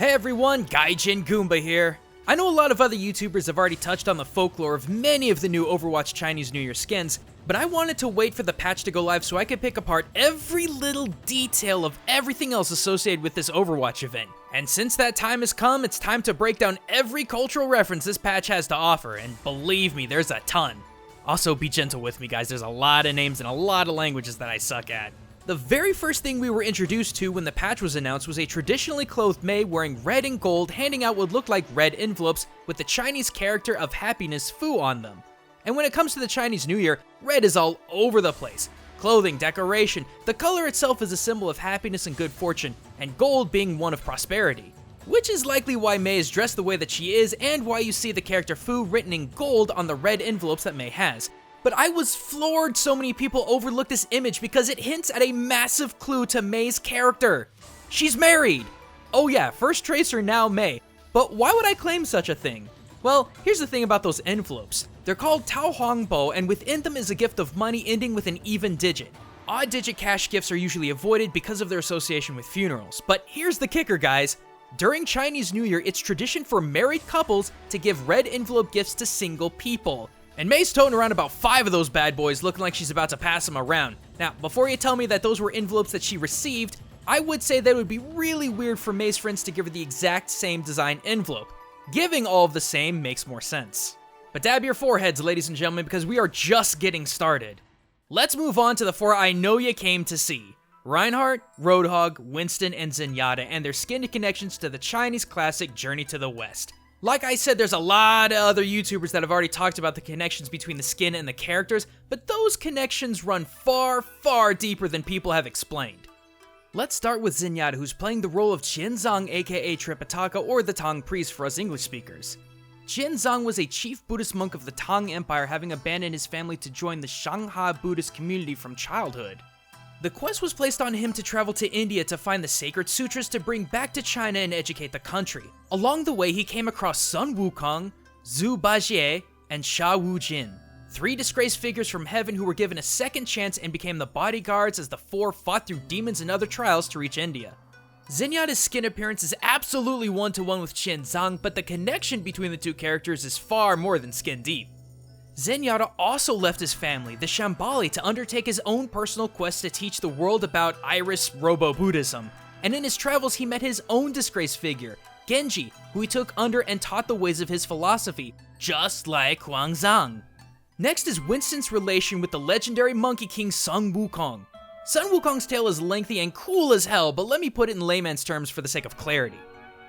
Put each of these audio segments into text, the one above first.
Hey everyone, Gaijin Goombah here. I know a lot of other YouTubers have already touched on the folklore of many of the new Overwatch Chinese New Year skins, but I wanted to wait for the patch to go live so I could pick apart every little detail of everything else associated with this Overwatch event. And since that time has come, it's time to break down every cultural reference this patch has to offer, and believe me, there's a ton. Also, be gentle with me guys, there's a lot of names and a lot of languages that I suck at. The very first thing we were introduced to when the patch was announced was a traditionally clothed Mei wearing red and gold, handing out what looked like red envelopes with the Chinese character of happiness Fu on them. And when it comes to the Chinese New Year, red is all over the place. Clothing, decoration, the color itself is a symbol of happiness and good fortune, and gold being one of prosperity. Which is likely why Mei is dressed the way that she is, and why you see the character Fu written in gold on the red envelopes that Mei has. But I was floored so many people overlooked this image because it hints at a massive clue to Mei's character. She's married! Oh yeah, first Tracer, now Mei. But why would I claim such a thing? Well, here's the thing about those envelopes. They're called Tao Huangbo, and within them is a gift of money ending with an even digit. Odd digit cash gifts are usually avoided because of their association with funerals. But here's the kicker, guys. During Chinese New Year, it's tradition for married couples to give red envelope gifts to single people. And Mei's toting around about 5 of those bad boys, looking like she's about to pass them around. Now, before you tell me that those were envelopes that she received, I would say that it would be really weird for Mei's friends to give her the exact same design envelope. Giving all of the same makes more sense. But dab your foreheads, ladies and gentlemen, because we are just getting started. Let's move on to the 4 I know you came to see. Reinhardt, Roadhog, Winston, and Zenyatta, and their skin connections to the Chinese classic Journey to the West. Like I said, there's a lot of other YouTubers that have already talked about the connections between the skin and the characters, but those connections run far, far deeper than people have explained. Let's start with Zenyatta, who's playing the role of Qianzong, aka Tripitaka, or the Tang priest for us English speakers. Qianzong was a chief Buddhist monk of the Tang Empire, having abandoned his family to join the Shanghai Buddhist community from childhood. The quest was placed on him to travel to India to find the sacred sutras to bring back to China and educate the country. Along the way, he came across Sun Wukong, Zhu Bajie, and Sha Wujin, 3 disgraced figures from heaven who were given a second chance and became the bodyguards as the 4 fought through demons and other trials to reach India. Zenyatta's skin appearance is absolutely one-to-one with Qianzong, but the connection between the two characters is far more than skin deep. Zenyatta also left his family, the Shambali, to undertake his own personal quest to teach the world about Iris Robo-Buddhism, and in his travels he met his own disgraced figure, Genji, who he took under and taught the ways of his philosophy, just like Huangzang. Next is Winston's relation with the legendary Monkey King Sun Wukong. Sun Wukong's tale is lengthy and cool as hell, but let me put it in layman's terms for the sake of clarity.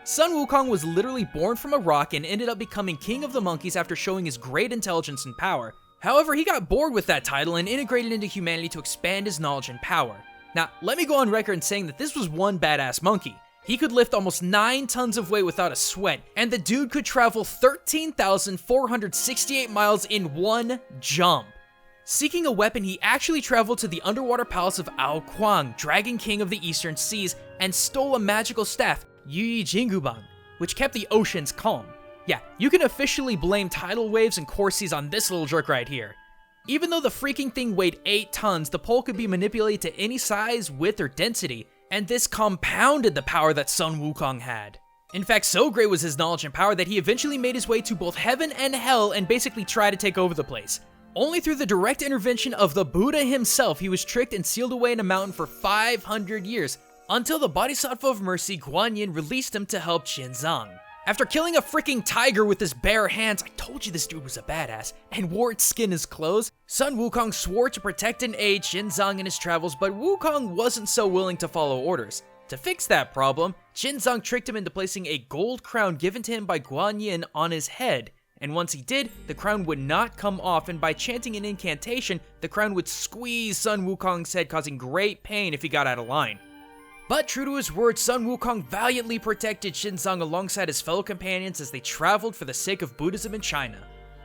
Sun Wukong was literally born from a rock and ended up becoming king of the monkeys after showing his great intelligence and power. However, he got bored with that title and integrated into humanity to expand his knowledge and power. Now, let me go on record in saying that this was one badass monkey. He could lift almost 9 tons of weight without a sweat, and the dude could travel 13,468 miles in one jump. Seeking a weapon, he actually traveled to the underwater palace of Ao Kuang, Dragon King of the Eastern Seas, and stole a magical staff, Yi Jinggubang, which kept the oceans calm. Yeah, you can officially blame tidal waves and core seas on this little jerk right here. Even though the freaking thing weighed 8 tons, the pole could be manipulated to any size, width, or density, and this compounded the power that Sun Wukong had. In fact, so great was his knowledge and power that he eventually made his way to both heaven and hell and basically tried to take over the place. Only through the direct intervention of the Buddha himself, he was tricked and sealed away in a mountain for 500 years, until the Bodhisattva of Mercy, Guan Yin, released him to help Qianzong. After killing a freaking tiger with his bare hands, I told you this dude was a badass, and wore its skin as clothes, Sun Wukong swore to protect and aid Qianzong in his travels, but Wukong wasn't so willing to follow orders. To fix that problem, Qianzong tricked him into placing a gold crown given to him by Guan Yin on his head, and once he did, the crown would not come off, and by chanting an incantation, the crown would squeeze Sun Wukong's head, causing great pain if he got out of line. But true to his word, Sun Wukong valiantly protected Qianzong alongside his fellow companions as they traveled for the sake of Buddhism in China.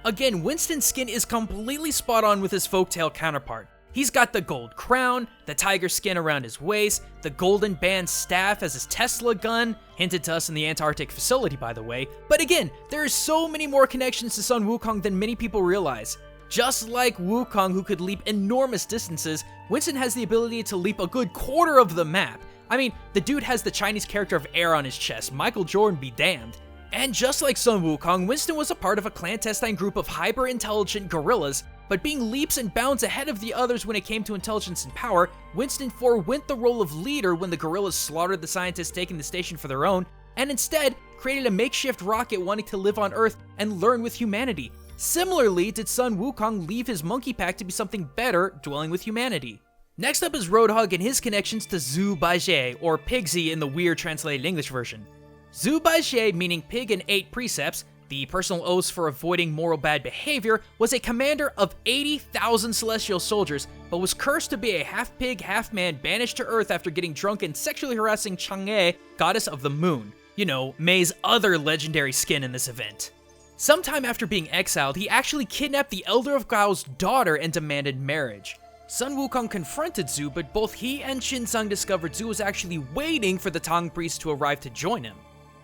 Again, Winston's skin is completely spot on with his folktale counterpart. He's got the gold crown, the tiger skin around his waist, the golden band staff as his Tesla gun, hinted to us in the Antarctic facility by the way, but again, there are so many more connections to Sun Wukong than many people realize. Just like Wukong, who could leap enormous distances, Winston has the ability to leap a good quarter of the map. I mean, the dude has the Chinese character of air on his chest, Michael Jordan be damned. And just like Sun Wukong, Winston was a part of a clandestine group of hyper-intelligent gorillas, but being leaps and bounds ahead of the others when it came to intelligence and power, Winston forewent the role of leader when the gorillas slaughtered the scientists taking the station for their own, and instead created a makeshift rocket wanting to live on Earth and learn with humanity. Similarly, did Sun Wukong leave his monkey pack to be something better, dwelling with humanity. Next up is Roadhog and his connections to Zhu Baijian, or Pigsy in the weird translated English version. Zhu Baijian, meaning pig in 8 precepts, the personal oaths for avoiding moral bad behavior, was a commander of 80,000 celestial soldiers, but was cursed to be a half-pig, half-man banished to Earth after getting drunk and sexually harassing Chang'e, goddess of the moon. You know, Mei's other legendary skin in this event. Sometime after being exiled, he actually kidnapped the Elder of Gao's daughter and demanded marriage. Sun Wukong confronted Zhu, but both he and Xinzang discovered Zhu was actually waiting for the Tang priest to arrive to join him.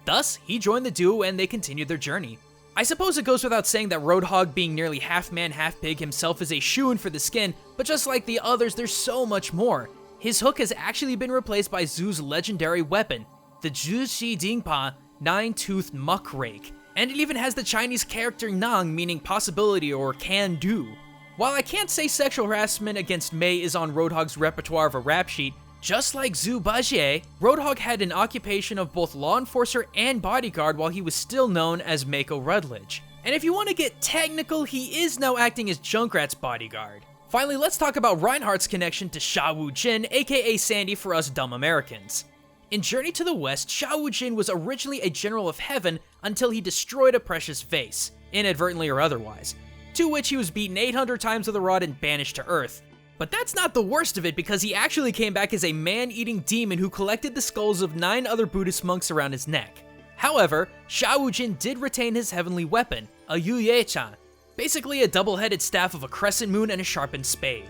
Thus, he joined the duo and they continued their journey. I suppose it goes without saying that Roadhog, being nearly half-man, half-pig himself, is a shoo-in for the skin, but just like the others, there's so much more. His hook has actually been replaced by Zhu's legendary weapon, the Zhu Shi Dingpa 9-toothed muckrake, and it even has the Chinese character Nang, meaning possibility or can do. While I can't say sexual harassment against Mei is on Roadhog's repertoire of a rap sheet, just like Zhu Baijian, Roadhog had an occupation of both law enforcer and bodyguard while he was still known as Mako Rutledge. And if you want to get technical, he is now acting as Junkrat's bodyguard. Finally, let's talk about Reinhardt's connection to Sha Wu Jin, aka Sandy for us dumb Americans. In Journey to the West, Sha Wu Jin was originally a general of heaven until he destroyed a precious vase, inadvertently or otherwise, to which he was beaten 800 times with a rod and banished to Earth. But that's not the worst of it, because he actually came back as a man-eating demon who collected the skulls of 9 other Buddhist monks around his neck. However, Sha Wu Jin did retain his heavenly weapon, a Yu Ye Chan, basically a double-headed staff of a crescent moon and a sharpened spade.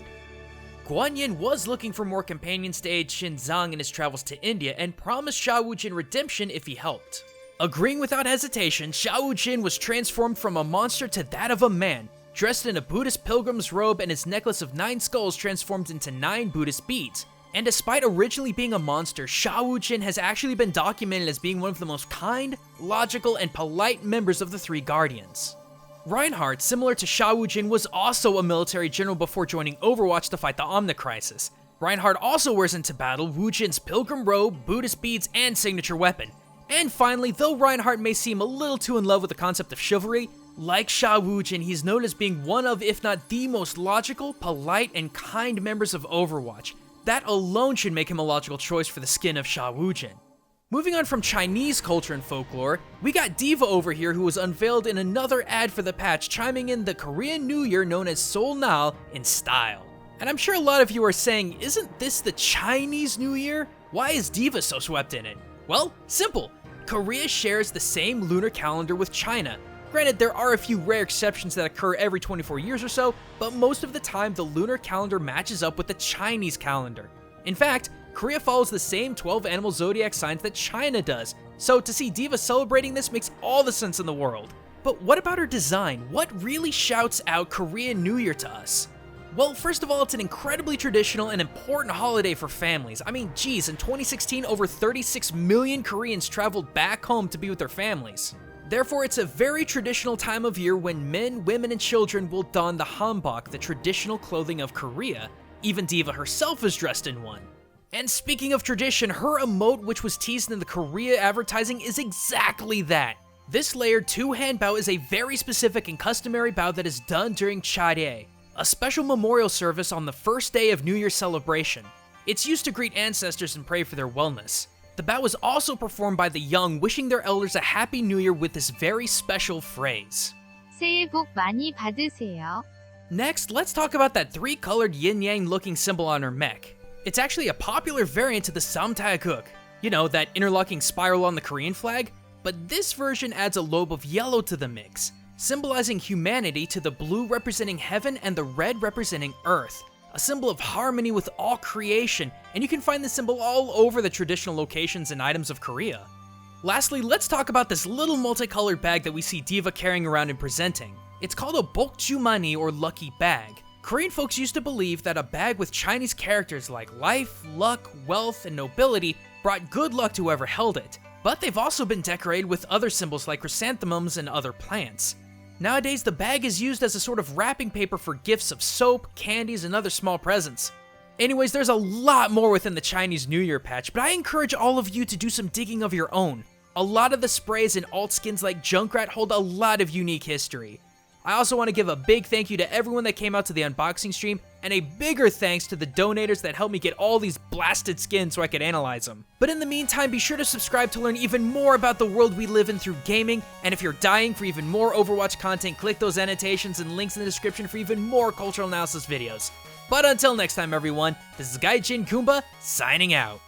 Guan Yin was looking for more companions to aid Xinzang in his travels to India and promised Sha Wu Jin redemption if he helped. Agreeing without hesitation, Sha Wu Jin was transformed from a monster to that of a man, dressed in a Buddhist pilgrim's robe, and his necklace of 9 skulls transformed into 9 Buddhist beads. And despite originally being a monster, Sha Wu Jin has actually been documented as being one of the most kind, logical, and polite members of the 3 Guardians. Reinhardt, similar to Sha Wu Jin, was also a military general before joining Overwatch to fight the Omni Crisis. Reinhardt also wears into battle Wu Jin's pilgrim robe, Buddhist beads, and signature weapon. And finally, though Reinhardt may seem a little too in love with the concept of chivalry, like Sha Wu Jin, he's known as being one of, if not the most logical, polite, and kind members of Overwatch. That alone should make him a logical choice for the skin of Sha Wu Jin. Moving on from Chinese culture and folklore, we got D.Va over here, who was unveiled in another ad for the patch, chiming in the Korean New Year known as Seoul Nal in style. And I'm sure a lot of you are saying, isn't this the Chinese New Year? Why is D.Va so swept in it? Well, simple. Korea shares the same lunar calendar with China. Granted, there are a few rare exceptions that occur every 24 years or so, but most of the time the lunar calendar matches up with the Chinese calendar. In fact, Korea follows the same 12 animal zodiac signs that China does, so to see D.Va celebrating this makes all the sense in the world. But what about her design? What really shouts out Korean New Year to us? Well, first of all, it's an incredibly traditional and important holiday for families. I mean, geez, in 2016, over 36 million Koreans traveled back home to be with their families. Therefore, it's a very traditional time of year when men, women, and children will don the hanbok, the traditional clothing of Korea. Even D.Va herself is dressed in one. And speaking of tradition, her emote, which was teased in the Korea advertising, is exactly that. This layered 2-hand bow is a very specific and customary bow that is done during Chade, a special memorial service on the first day of New Year celebration. It's used to greet ancestors and pray for their wellness. The bow is also performed by the young, wishing their elders a happy new year with this very special phrase. 새해 복 많이 받으세요. Next, let's talk about that 3-colored yin-yang looking symbol on her mech. It's actually a popular variant of the Samtaeguk, you know, that interlocking spiral on the Korean flag, but this version adds a lobe of yellow to the mix, symbolizing humanity, to the blue representing heaven and the red representing earth, a symbol of harmony with all creation, and you can find this symbol all over the traditional locations and items of Korea. Lastly, let's talk about this little multicolored bag that we see D.Va carrying around and presenting. It's called a bokjumani, or lucky bag. Korean folks used to believe that a bag with Chinese characters like life, luck, wealth, and nobility brought good luck to whoever held it, but they've also been decorated with other symbols like chrysanthemums and other plants. Nowadays, the bag is used as a sort of wrapping paper for gifts of soap, candies, and other small presents. Anyways, there's a lot more within the Chinese New Year patch, but I encourage all of you to do some digging of your own. A lot of the sprays and alt skins like Junkrat hold a lot of unique history. I also want to give a big thank you to everyone that came out to the unboxing stream, and a bigger thanks to the donators that helped me get all these blasted skins so I could analyze them. But in the meantime, be sure to subscribe to learn even more about the world we live in through gaming, and if you're dying for even more Overwatch content, click those annotations and links in the description for even more cultural analysis videos. But until next time everyone, this is Gaijin Goombah, signing out.